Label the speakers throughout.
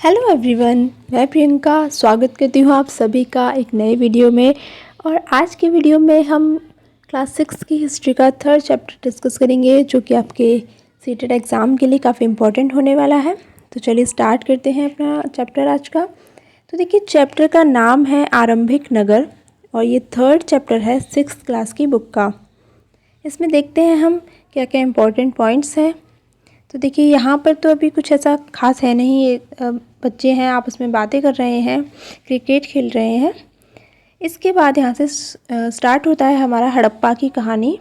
Speaker 1: Hello everyone, मैं प्रियंका स्वागत करती हूँ आप सभी का एक नए वीडियो में। और आज के वीडियो में हम क्लास 6 की हिस्ट्री का 3rd चैप्टर डिस्कस करेंगे, जो कि आपके सीटेड एग्ज़ाम के लिए काफ़ी इम्पोर्टेंट होने वाला है। तो चलिए स्टार्ट करते हैं अपना चैप्टर आज का। तो देखिए, चैप्टर का नाम है आरंभिक नगर और ये 3rd चैप्टर है 6th क्लास की बुक का। इसमें देखते हैं हम क्या क्या इम्पोर्टेंट पॉइंट्स हैं। तो देखिए, यहाँ पर तो अभी कुछ ऐसा खास है नहीं। ये बच्चे हैं, आपस में बातें कर रहे हैं, क्रिकेट खेल रहे हैं। इसके बाद यहाँ से स्टार्ट होता है हमारा हड़प्पा की कहानी।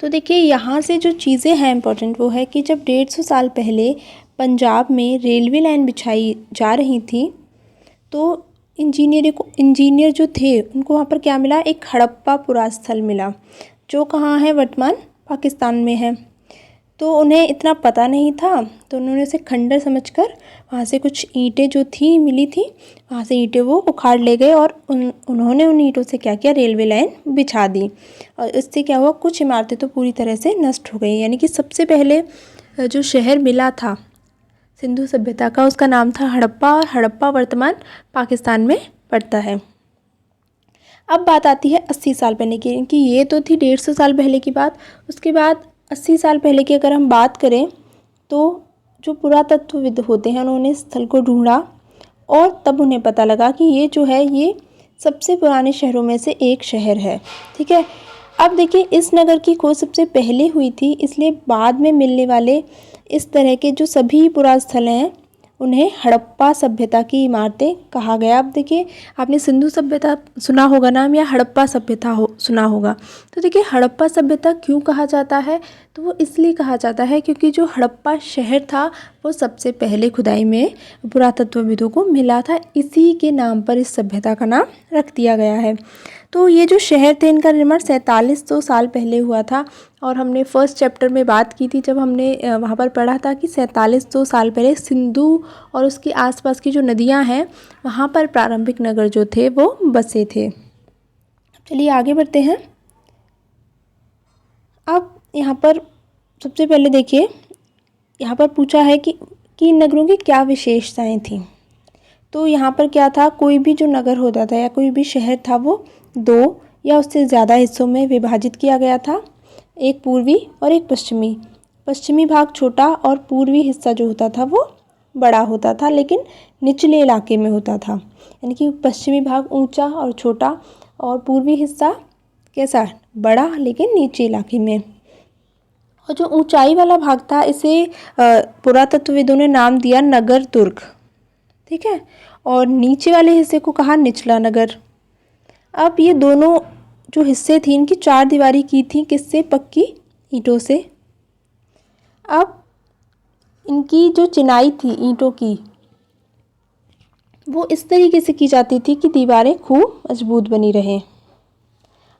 Speaker 1: तो देखिए, यहाँ से जो चीज़ें हैं इम्पोर्टेंट वो है कि जब 150 साल पहले पंजाब में रेलवे लाइन बिछाई जा रही थी, तो इंजीनियर जो थे उनको वहाँ पर क्या मिला, एक हड़प्पा पुरास्थल मिला, जो कहाँ है, वर्तमान पाकिस्तान में है। तो उन्हें इतना पता नहीं था, तो उन्होंने उसे खंडर समझकर वहाँ से कुछ ईंटें जो थी मिली थी, वहाँ से ईंटें वो उखाड़ ले गए और उन्होंने उन ईंटों से क्या किया, रेलवे लाइन बिछा दी। और इससे क्या हुआ, कुछ इमारतें तो पूरी तरह से नष्ट हो गई। यानी कि सबसे पहले जो शहर मिला था सिंधु सभ्यता का, उसका नाम था हड़प्पा, और हड़प्पा वर्तमान पाकिस्तान में पड़ता है। अब बात आती है 80 साल पहले की, कि ये तो थी 150 साल पहले की बात। उसके बाद 80 साल पहले की अगर हम बात करें, तो जो पुरातत्वविद होते हैं उन्होंने स्थल को ढूंढा और तब उन्हें पता लगा कि ये जो है ये सबसे पुराने शहरों में से एक शहर है। ठीक है, अब देखिए, इस नगर की खोज सबसे पहले हुई थी, इसलिए बाद में मिलने वाले इस तरह के जो सभी पुरास्थल हैं उन्हें हड़प्पा सभ्यता की इमारतें कहा गया। अब देखिए, आपने सिंधु सभ्यता सुना होगा नाम, या हड़प्पा सभ्यता सुना होगा। तो देखिए, हड़प्पा सभ्यता क्यों कहा जाता है, तो वो इसलिए कहा जाता है क्योंकि जो हड़प्पा शहर था वो सबसे पहले खुदाई में पुरातत्वविदों को मिला था। इसी के नाम पर इस सभ्यता का नाम रख दिया गया है। तो ये जो शहर थे, इनका निर्माण 4700 साल पहले हुआ था। और हमने फर्स्ट चैप्टर में बात की थी, जब हमने वहाँ पर पढ़ा था कि 4700 साल पहले सिंधु और उसकी आसपास की जो नदियाँ हैं वहाँ पर प्रारंभिक नगर जो थे वो बसे थे। चलिए आगे बढ़ते हैं। अब यहाँ पर सबसे पहले देखिए, यहाँ पर पूछा है कि इन नगरों की क्या विशेषताएं थीं। तो यहाँ पर क्या था, कोई भी जो नगर होता था या कोई भी शहर था वो 2 या उससे ज़्यादा हिस्सों में विभाजित किया गया था, एक पूर्वी और एक पश्चिमी। पश्चिमी भाग छोटा और पूर्वी हिस्सा जो होता था वो बड़ा होता था, लेकिन निचले इलाके में होता था। यानी कि पश्चिमी भाग ऊंचा और छोटा, और पूर्वी हिस्सा कैसा, बड़ा लेकिन नीचे इलाके में। और जो ऊंचाई वाला भाग था, इसे पुरातत्वविदों ने नाम दिया नगर दुर्ग। ठीक है, और नीचे वाले हिस्से को कहा निचला नगर। अब ये दोनों जो हिस्से थी, इनकी 4 दीवारी की थी, किससे, पक्की ईंटों से। अब इनकी जो चिनाई थी ईंटों की, वो इस तरीके से की जाती थी कि दीवारें खूब मजबूत बनी रहें।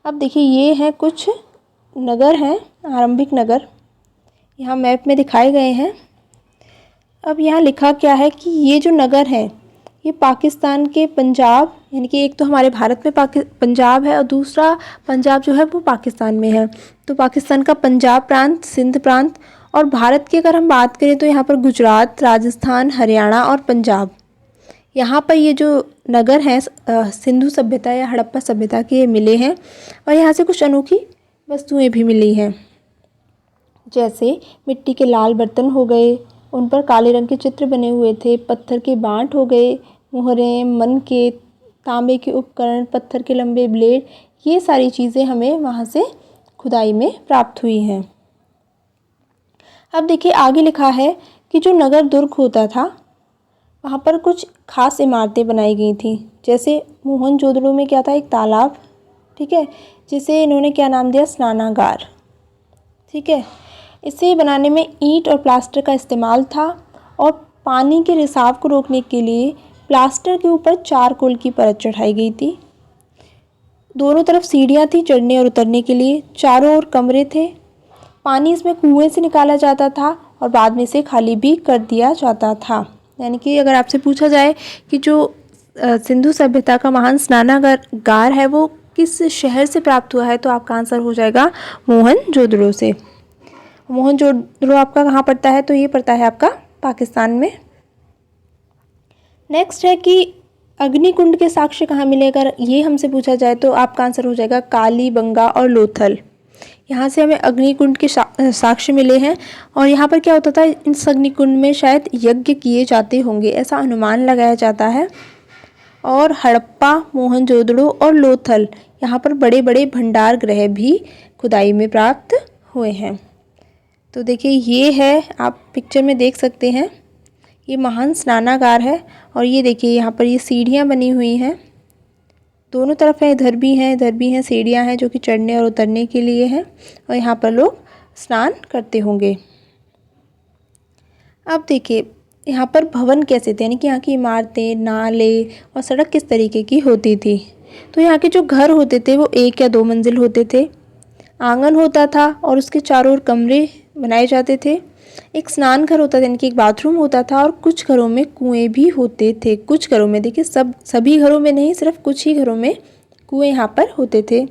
Speaker 1: अब देखिए, ये हैं कुछ नगर हैं, आरंभिक नगर, यहाँ मैप में दिखाए गए हैं। अब यहाँ लिखा क्या है कि ये जो नगर है ये पाकिस्तान के पंजाब, यानी कि एक तो हमारे भारत में पंजाब है और दूसरा पंजाब जो है वो पाकिस्तान में है। तो पाकिस्तान का पंजाब प्रांत, सिंध प्रांत, और भारत की अगर हम बात करें तो यहाँ पर गुजरात, राजस्थान, हरियाणा और पंजाब, यहाँ पर ये जो नगर हैं सिंधु सभ्यता या हड़प्पा सभ्यता के मिले हैं। और यहाँ से कुछ अनोखी वस्तुएँ भी मिली हैं, जैसे मिट्टी के लाल बर्तन हो गए, उन पर काले रंग के चित्र बने हुए थे, पत्थर के बांट हो गए, मोहरें, मनके, तांबे के उपकरण, पत्थर के लंबे ब्लेड, ये सारी चीज़ें हमें वहाँ से खुदाई में प्राप्त हुई हैं। अब देखिए, आगे लिखा है कि जो नगर दुर्ग होता था वहाँ पर कुछ खास इमारतें बनाई गई थी। जैसे मोहनजोदड़ो में क्या था, एक तालाब, ठीक है, जिसे इन्होंने क्या नाम दिया, स्नानागार। ठीक है, इसे बनाने में ईंट और प्लास्टर का इस्तेमाल था, और पानी के रिसाव को रोकने के लिए प्लास्टर के ऊपर चारकोल की परत चढ़ाई गई थी। दोनों तरफ सीढ़ियाँ थी चढ़ने और उतरने के लिए, चारों ओर कमरे थे। पानी इसमें कुएं से निकाला जाता था और बाद में इसे खाली भी कर दिया जाता था। यानी कि अगर आपसे पूछा जाए कि जो सिंधु सभ्यता का महान स्नानागार है वो किस शहर से प्राप्त हुआ है, तो आपका आंसर हो जाएगा मोहनजोदड़ो से। मोहनजोदड़ो आपका कहाँ पड़ता है, तो ये पड़ता है आपका पाकिस्तान में। नेक्स्ट है कि अग्निकुंड के साक्ष्य कहाँ मिले, अगर ये हमसे पूछा जाए तो आपका आंसर हो जाएगा कालीबंगा और लोथल। यहाँ से हमें अग्निकुंड के साक्ष्य मिले हैं और यहाँ पर क्या होता था, इस अग्निकुंड में शायद यज्ञ किए जाते होंगे, ऐसा अनुमान लगाया जाता है। और हड़प्पा, मोहनजोदड़ो और लोथल, यहाँ पर बड़े बड़े भंडार गृह भी खुदाई में प्राप्त हुए हैं। तो देखिए ये है, आप पिक्चर में देख सकते हैं, ये महान स्नानागार है। और ये देखिए यहाँ पर ये सीढ़ियाँ बनी हुई हैं, दोनों तरफ है, इधर भी हैं सीढ़ियाँ हैं जो कि चढ़ने और उतरने के लिए हैं। और यहाँ पर लोग स्नान करते होंगे। अब देखिए यहाँ पर भवन कैसे थे, यानी कि यहाँ की इमारतें, नाले और सड़क किस तरीके की होती थी। तो यहाँ के जो घर होते थे वो 1 या 2 मंजिल होते थे। आंगन होता था और उसके चारों ओर कमरे बनाए जाते थे। एक स्नान घर होता था, यानी कि एक बाथरूम होता था। और कुछ घरों में कुएं भी होते थे। कुछ घरों में, देखिए सभी घरों में नहीं, सिर्फ कुछ ही घरों में कुएं यहाँ पर होते थे।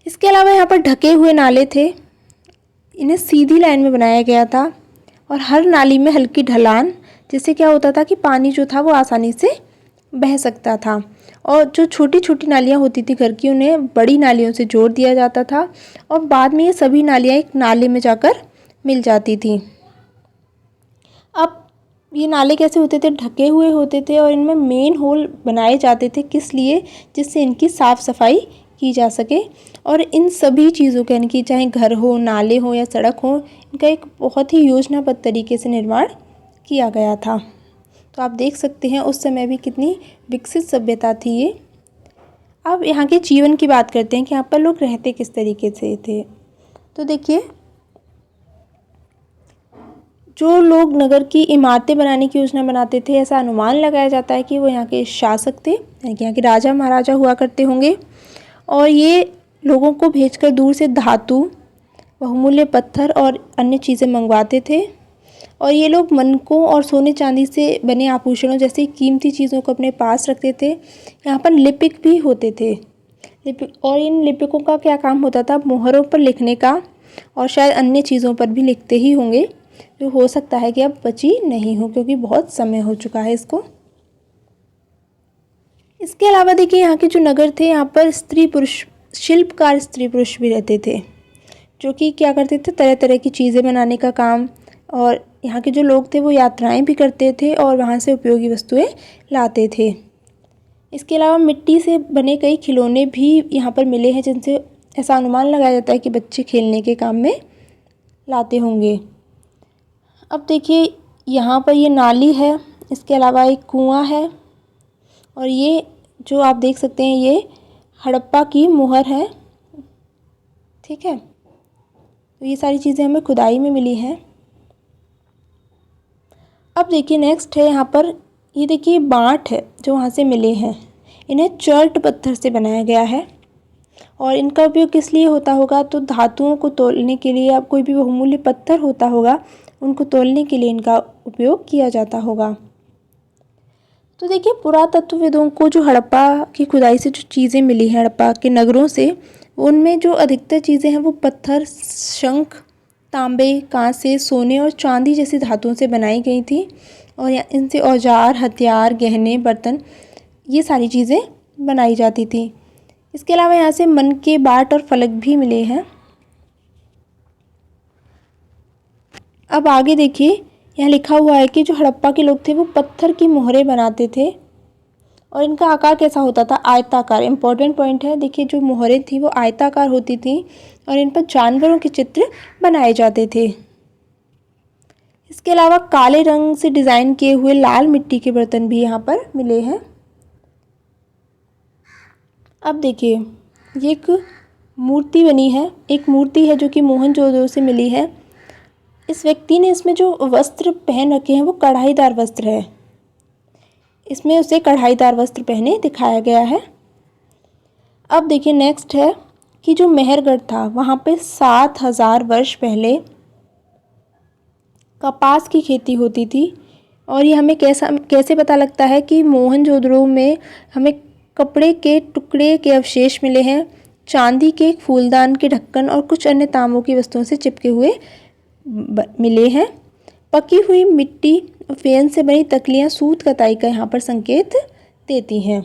Speaker 1: इसके अलावा यहाँ पर ढके हुए नाले थे, इन्हें सीधी लाइन में बनाया गया था। और हर नाली में हल्की ढलान, जिससे क्या होता था कि पानी जो था वो आसानी से बह सकता था। और जो छोटी छोटी नालियाँ होती थी घर की, उन्हें बड़ी नालियों से जोड़ दिया जाता था। और बाद में ये सभी नालियाँ एक नाले में जाकर मिल जाती थी। अब ये नाले कैसे होते थे, ढके हुए होते थे और इनमें मेन होल बनाए जाते थे। किस लिए, जिससे इनकी साफ़ सफाई की जा सके। और इन सभी चीज़ों का, यानी कि चाहे घर हो, नाले हो या सड़क हो, इनका एक बहुत ही योजनाबद्ध तरीके से निर्माण किया गया था। तो आप देख सकते हैं उस समय भी कितनी विकसित सभ्यता थी ये। अब यहाँ के जीवन की बात करते हैं कि यहाँ पर लोग रहते किस तरीके से थे। तो देखिए, जो लोग नगर की इमारतें बनाने की योजना बनाते थे, ऐसा अनुमान लगाया जाता है कि वो यहाँ के शासक थे, यानी कि यहाँ के राजा महाराजा हुआ करते होंगे। और ये लोगों को भेजकर दूर से धातु, बहुमूल्य पत्थर और अन्य चीज़ें मंगवाते थे। और ये लोग मनकों और सोने चांदी से बने आभूषणों जैसी कीमती चीज़ों को अपने पास रखते थे। यहाँ पर लिपिक भी होते थे। और इन लिपिकों का क्या काम होता था, मोहरों पर लिखने का, और शायद अन्य चीज़ों पर भी लिखते ही होंगे, जो हो सकता है कि अब बची नहीं हो, क्योंकि बहुत समय हो चुका है इसको। इसके अलावा देखिए यहाँ के जो नगर थे, यहाँ पर स्त्री पुरुष, शिल्पकार स्त्री पुरुष भी रहते थे, जो कि क्या करते थे, तरह तरह की चीज़ें बनाने का काम। और यहाँ के जो लोग थे वो यात्राएं भी करते थे और वहाँ से उपयोगी वस्तुएं लाते थे। इसके अलावा मिट्टी से बने कई खिलौने भी यहाँ पर मिले हैं, जिनसे ऐसा अनुमान लगाया जाता है कि बच्चे खेलने के काम में लाते होंगे। अब देखिए यहाँ पर ये नाली है, इसके अलावा एक कुआं है। और ये जो आप देख सकते हैं, ये हड़प्पा की मोहर है। ठीक है, तो ये सारी चीज़ें हमें खुदाई में मिली हैं। अब देखिए नेक्स्ट है यहाँ पर, ये देखिए बाँट है जो वहाँ से मिले हैं, इन्हें चर्ट पत्थर से बनाया गया है। और इनका उपयोग किस लिए होता होगा, तो धातुओं को तोलने के लिए, या कोई भी बहुमूल्य पत्थर होता होगा उनको तोलने के लिए इनका उपयोग किया जाता होगा। तो देखिए पुरातत्वविदों को जो हड़प्पा की खुदाई से जो चीज़ें मिली हैं हड़प्पा के नगरों से, उनमें जो अधिकतर चीज़ें हैं वो पत्थर, शंख, तांबे, कांसे, सोने और चांदी जैसी धातुओं से बनाई गई थी। और इनसे औजार, हथियार, गहने, बर्तन, ये सारी चीज़ें बनाई जाती थी। इसके अलावा यहाँ से मन के बाट और फलक भी मिले हैं। अब आगे देखिए, यहाँ लिखा हुआ है कि जो हड़प्पा के लोग थे वो पत्थर की मोहरें बनाते थे। और इनका आकार कैसा होता था, आयताकार। इम्पॉर्टेंट पॉइंट है, देखिए जो मोहरें थी वो आयताकार होती थी और इन पर जानवरों के चित्र बनाए जाते थे। इसके अलावा काले रंग से डिज़ाइन किए हुए लाल मिट्टी के बर्तन भी यहाँ पर मिले हैं। अब देखिए ये एक मूर्ति बनी है, एक मूर्ति है जो कि मोहनजोदड़ो से मिली है। इस व्यक्ति ने इसमें जो वस्त्र पहन रखे हैं वो कढ़ाईदार वस्त्र है, इसमें उसे कढ़ाईदार वस्त्र पहने दिखाया गया है। अब देखिए नेक्स्ट है कि जो मेहरगढ़ था वहाँ पे 7000 वर्ष पहले कपास की खेती होती थी। और ये हमें कैसे पता लगता है कि मोहनजोदड़ो में हमें कपड़े के टुकड़े के अवशेष मिले हैं, चांदी के फूलदान के ढक्कन और कुछ अन्य तांबों की वस्तुओं से चिपके हुए मिले हैं। पकी हुई मिट्टी और फेन से बनी तकलियाँ सूत कताई का यहाँ पर संकेत देती हैं।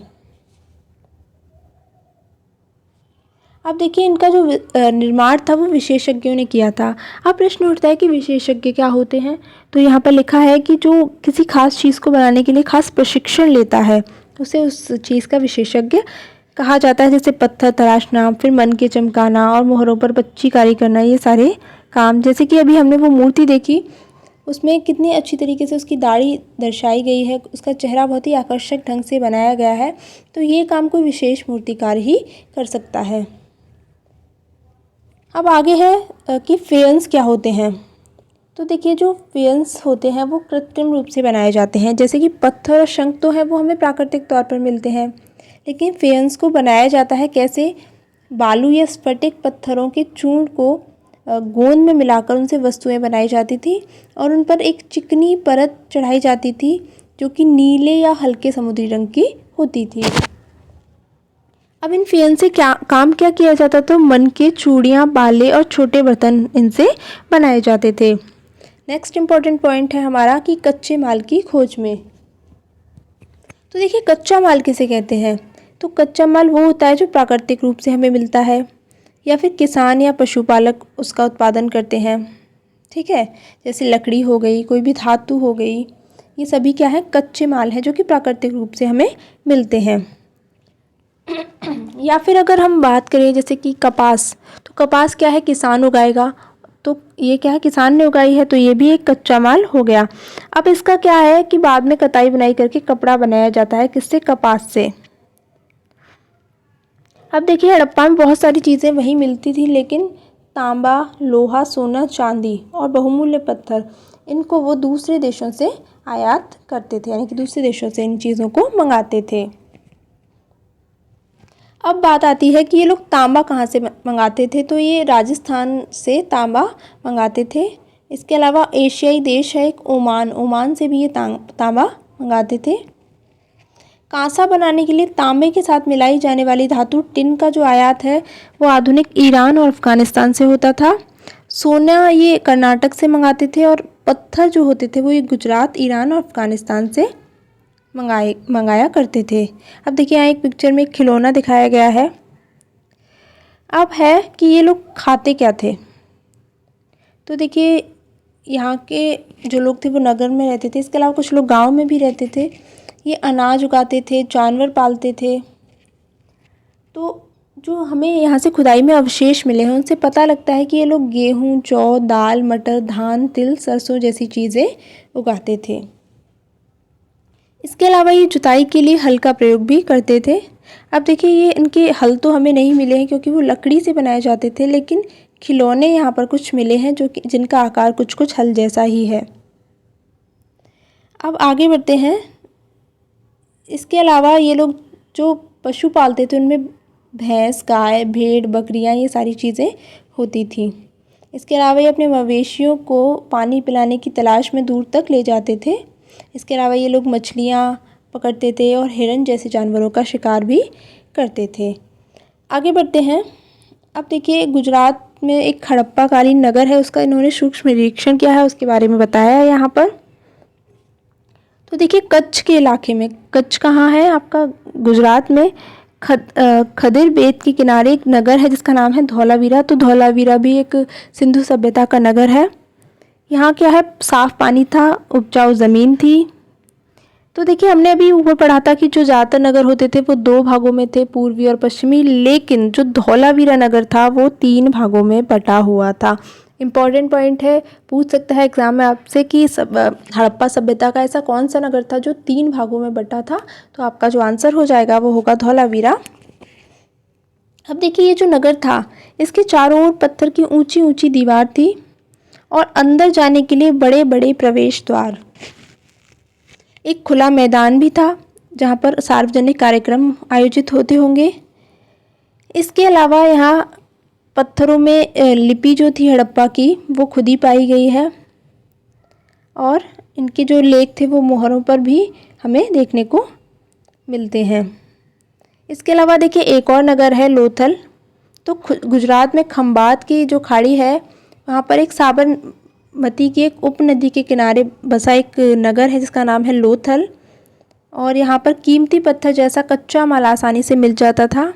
Speaker 1: अब देखिए इनका जो निर्माण था वो विशेषज्ञों ने किया था। अब प्रश्न उठता है कि विशेषज्ञ क्या होते हैं। तो यहाँ पर लिखा है कि जो किसी खास चीज़ को बनाने के लिए खास प्रशिक्षण लेता है उसे उस चीज़ का विशेषज्ञ कहा जाता है। जैसे पत्थर तराशना, फिर मन के चमकाना और मोहरों पर बच्चीकारी करना, ये सारे काम। जैसे कि अभी हमने वो मूर्ति देखी, उसमें कितनी अच्छी तरीके से उसकी दाढ़ी दर्शाई गई है, उसका चेहरा बहुत ही आकर्षक ढंग से बनाया गया है। तो ये काम कोई विशेष मूर्तिकार ही कर सकता है। अब आगे है कि फेयंस क्या होते हैं। तो देखिए जो फेयंस होते हैं वो कृत्रिम रूप से बनाए जाते हैं। जैसे कि पत्थर और शंख तो है वो हमें प्राकृतिक तौर पर मिलते हैं, लेकिन फेयंस को बनाया जाता है कैसे? बालू या स्फटिक पत्थरों के चूर्ण को गोंद में मिलाकर उनसे वस्तुएं बनाई जाती थी और उन पर एक चिकनी परत चढ़ाई जाती थी जो कि नीले या हल्के समुद्री रंग की होती थी। अब इन फेयन से क्या किया जाता था? मन के चूड़ियाँ, बाले और छोटे बर्तन इनसे बनाए जाते थे। नेक्स्ट इम्पॉर्टेंट पॉइंट है हमारा कि कच्चे माल की खोज में। तो देखिए कच्चा माल किसे कहते हैं? तो कच्चा माल वो होता है जो प्राकृतिक रूप से हमें मिलता है या फिर किसान या पशुपालक उसका उत्पादन करते हैं। ठीक है, जैसे लकड़ी हो गई, कोई भी धातु हो गई, ये सभी क्या है? कच्चे माल हैं जो कि प्राकृतिक रूप से हमें मिलते हैं। या फिर अगर हम बात करें जैसे कि कपास, तो कपास क्या है? किसान उगाएगा, तो ये क्या है? किसान ने उगाई है, तो ये भी एक कच्चा माल हो गया। अब इसका क्या है कि बाद में कताई बुनाई करके कपड़ा बनाया जाता है, किससे? कपास से। अब देखिए हड़प्पा में बहुत सारी चीज़ें वहीं मिलती थी, लेकिन तांबा, लोहा, सोना, चांदी और बहुमूल्य पत्थर, इनको वो दूसरे देशों से आयात करते थे, यानी कि दूसरे देशों से इन चीज़ों को मंगाते थे। अब बात आती है कि ये लोग तांबा कहाँ से मंगाते थे। तो ये राजस्थान से तांबा मंगाते थे। इसके अलावा एशियाई देश है एक ओमान से भी ये तांबा मंगाते थे। कांसा बनाने के लिए तांबे के साथ मिलाई जाने वाली धातु टिन का जो आयात है वो आधुनिक ईरान और अफगानिस्तान से होता था। सोना ये कर्नाटक से मंगाते थे और पत्थर जो होते थे वो ये गुजरात, ईरान और अफगानिस्तान से मंगाया करते थे। अब देखिए यहाँ एक पिक्चर में एक खिलौना दिखाया गया है। अब है कि ये लोग खाते क्या थे। तो देखिए यहाँ के जो लोग थे वो नगर में रहते थे, इसके अलावा कुछ लोग गांव में भी रहते थे। ये अनाज उगाते थे, जानवर पालते थे। तो जो हमें यहाँ से खुदाई में अवशेष मिले हैं उनसे पता लगता है कि ये लोग गेहूँ, जौ, दाल, मटर, धान, तिल, सरसों जैसी चीज़ें उगाते थे। इसके अलावा ये जुताई के लिए हल का प्रयोग भी करते थे। अब देखिए ये इनके हल तो हमें नहीं मिले हैं क्योंकि वो लकड़ी से बनाए जाते थे, लेकिन खिलौने यहाँ पर कुछ मिले हैं जो कि जिनका आकार कुछ कुछ हल जैसा ही है। अब आगे बढ़ते हैं। इसके अलावा ये लोग जो पशु पालते थे उनमें भैंस, गाय, भेड़, बकरियाँ ये सारी चीज़ें होती थी। इसके अलावा ये अपने मवेशियों को पानी पिलाने की तलाश में दूर तक ले जाते थे। इसके अलावा ये लोग मछलियाँ पकड़ते थे और हिरन जैसे जानवरों का शिकार भी करते थे। आगे बढ़ते हैं। अब देखिए गुजरात में एक हड़प्पा कालीन नगर है, उसका इन्होंने सूक्ष्म निरीक्षण किया है, उसके बारे में बताया है यहाँ पर। तो देखिए कच्छ के इलाके में, कच्छ कहाँ है आपका? गुजरात में खदिर बेत के किनारे एक नगर है जिसका नाम है धौलावीरा। तो धौलावीरा भी एक सिंधु सभ्यता का नगर है। यहाँ क्या है? साफ पानी था, उपजाऊ ज़मीन थी। तो देखिए हमने अभी ऊपर पढ़ा था कि जो ज़्यादातर नगर होते थे वो 2 भागों में थे, पूर्वी और पश्चिमी, लेकिन जो धौलावीरा नगर था वो 3 भागों में बटा हुआ था। इम्पॉर्टेंट पॉइंट है, पूछ सकता है एग्जाम में आपसे कि हड़प्पा सभ्यता का ऐसा कौन सा नगर था जो 3 भागों में बटा था। तो आपका जो आंसर हो जाएगा वो होगा धौलावीरा। अब देखिए ये जो नगर था इसके चारों ओर पत्थर की ऊंची ऊंची दीवार थी और अंदर जाने के लिए बड़े बड़े प्रवेश द्वार। एक खुला मैदान भी था जहाँ पर सार्वजनिक कार्यक्रम आयोजित होते होंगे। इसके अलावा यहाँ पत्थरों में लिपि जो थी हड़प्पा की वो खुद ही पाई गई है और इनके जो लेख थे वो मोहरों पर भी हमें देखने को मिलते हैं। इसके अलावा देखिए एक और नगर है लोथल। तो गुजरात में खंबात की जो खाड़ी है वहाँ पर एक बागमती की एक उपनदी के किनारे बसा एक नगर है जिसका नाम है लोथल। और यहाँ पर कीमती पत्थर जैसा कच्चा माल आसानी से मिल जाता था।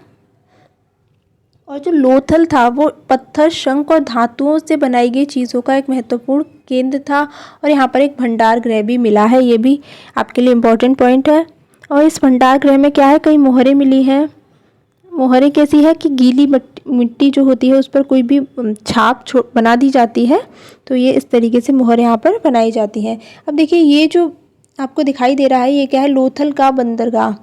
Speaker 1: और जो लोथल था वो पत्थर, शंख और धातुओं से बनाई गई चीज़ों का एक महत्वपूर्ण केंद्र था। और यहाँ पर एक भंडार गृह भी मिला है, ये भी आपके लिए इम्पोर्टेंट पॉइंट है। और इस भंडार गृह में क्या है, कई मोहरें मिली हैं। मोहरें कैसी है कि गीली मिट्टी जो होती है उस पर कोई भी छाप बना दी जाती है, तो ये इस तरीके से मोहरें यहाँ पर बनाई जाती हैं। अब देखिए ये जो आपको दिखाई दे रहा है ये क्या है, लोथल का बंदरगाह।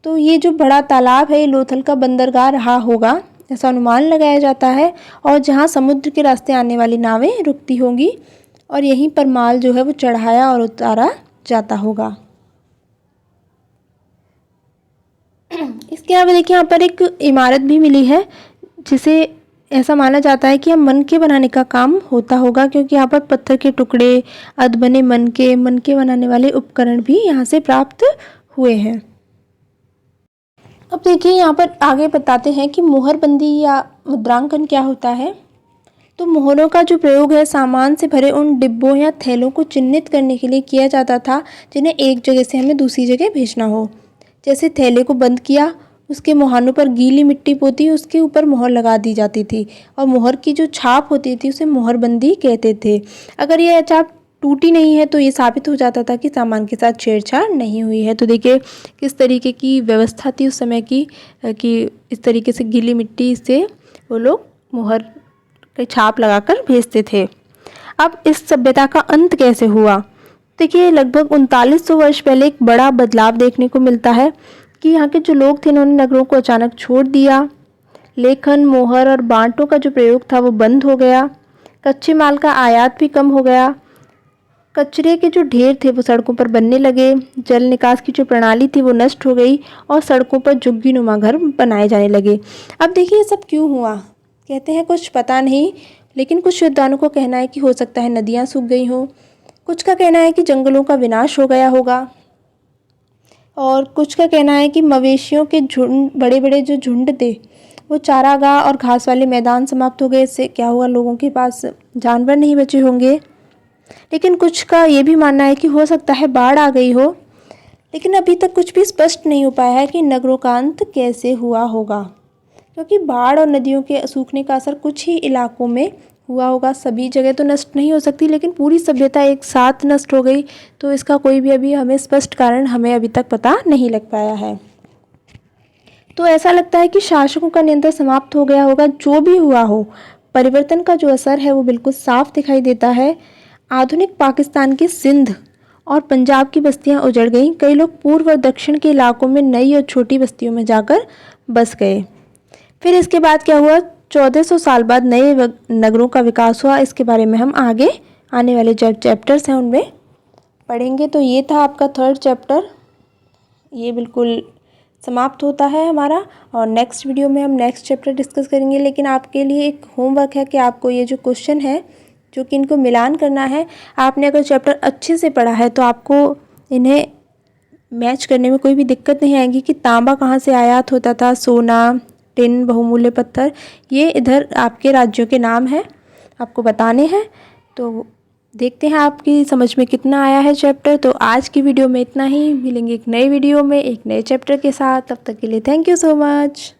Speaker 1: तो ये जो बड़ा तालाब है ये लोथल का बंदरगाह रहा होगा, ऐसा अनुमान लगाया जाता है। और जहाँ समुद्र के रास्ते आने वाली नावें रुकती होंगी और यहीं पर माल जो है वो चढ़ाया और उतारा जाता होगा। इसके अलावा देखिए यहाँ पर एक इमारत भी मिली है जिसे ऐसा माना जाता है कि हम मन के बनाने का काम होता होगा, क्योंकि यहाँ पर पत्थर के टुकड़े, अधबने मन के बनाने वाले उपकरण भी यहाँ से प्राप्त हुए हैं। अब देखिए यहाँ पर आगे बताते हैं कि मोहरबंदी या मुद्रांकन क्या होता है। तो मोहरों का जो प्रयोग है सामान से भरे उन डिब्बों या थैलों को चिन्हित करने के लिए किया जाता था जिन्हें एक जगह से हमें दूसरी जगह भेजना हो। जैसे थैले को बंद किया, उसके मुहानों पर गीली मिट्टी पोती, उसके ऊपर मोहर लगा दी जाती थी और मोहर की जो छाप होती थी उसे मोहरबंदी कहते थे। अगर यह छाप टूटी नहीं है तो ये साबित हो जाता था कि सामान के साथ छेड़छाड़ नहीं हुई है। तो देखिए किस तरीके की व्यवस्था थी उस समय की, कि इस तरीके से गीली मिट्टी से वो लोग मोहर की छाप लगाकर भेजते थे। अब इस सभ्यता का अंत कैसे हुआ? देखिए लगभग 3900 वर्ष पहले एक बड़ा बदलाव देखने को मिलता है कि यहाँ के जो लोग थे उन्होंने नगरों को अचानक छोड़ दिया। लेखन, मोहर और बांटों का जो प्रयोग था वो बंद हो गया। कच्चे माल का आयात भी कम हो गया। कचरे के जो ढेर थे वो सड़कों पर बनने लगे। जल निकास की जो प्रणाली थी वो नष्ट हो गई और सड़कों पर झुग्गी-नुमा घर बनाए जाने लगे। अब देखिए ये सब क्यों हुआ? कहते हैं कुछ पता नहीं, लेकिन कुछ विद्वानों को कहना है कि हो सकता है नदियाँ सूख गई हों। कुछ का कहना है कि जंगलों का विनाश हो गया होगा। और कुछ का कहना है कि मवेशियों के झुंड, बड़े बड़े जो झुंड थे वो चारागाह और घास वाले मैदान समाप्त हो गए। इससे क्या हुआ, लोगों के पास जानवर नहीं बचे होंगे। लेकिन कुछ का ये भी मानना है कि हो सकता है बाढ़ आ गई हो। लेकिन अभी तक कुछ भी स्पष्ट नहीं हो पाया है कि नगरों का अंत कैसे हुआ होगा, क्योंकि बाढ़ और नदियों के सूखने का असर कुछ ही इलाकों में हुआ होगा। सभी जगह तो नष्ट नहीं हो सकती, लेकिन पूरी सभ्यता एक साथ नष्ट हो गई तो इसका कोई भी अभी हमें स्पष्ट कारण हमें अभी तक पता नहीं लग पाया है। तो ऐसा लगता है कि शासकों का नियंत्रण समाप्त हो गया होगा। जो भी हुआ हो, परिवर्तन का जो असर है वो बिल्कुल साफ दिखाई देता है। आधुनिक पाकिस्तान के सिंध और पंजाब की बस्तियां उजड़ गईं। कई लोग पूर्व और दक्षिण के इलाकों में नई और छोटी बस्तियों में जाकर बस गए। फिर इसके बाद क्या हुआ, 1400 साल बाद नए नगरों का विकास हुआ। इसके बारे में हम आगे आने वाले जो चैप्टर्स हैं उनमें पढ़ेंगे। तो ये था आपका 3rd चैप्टर, ये बिल्कुल समाप्त होता है हमारा। और नेक्स्ट वीडियो में हम नेक्स्ट चैप्टर डिस्कस करेंगे। लेकिन आपके लिए एक होमवर्क है कि आपको ये जो क्वेश्चन है जो कि इनको मिलान करना है, आपने अगर चैप्टर अच्छे से पढ़ा है तो आपको इन्हें मैच करने में कोई भी दिक्कत नहीं आएगी कि तांबा कहाँ से आयात होता था, सोना, टिन, बहुमूल्य पत्थर, ये इधर आपके राज्यों के नाम हैं, आपको बताने हैं। तो देखते हैं आपकी समझ में कितना आया है चैप्टर। तो आज की वीडियो में इतना ही, मिलेंगे एक नए वीडियो में एक नए चैप्टर के साथ। तब तक के लिए थैंक यू सो मच।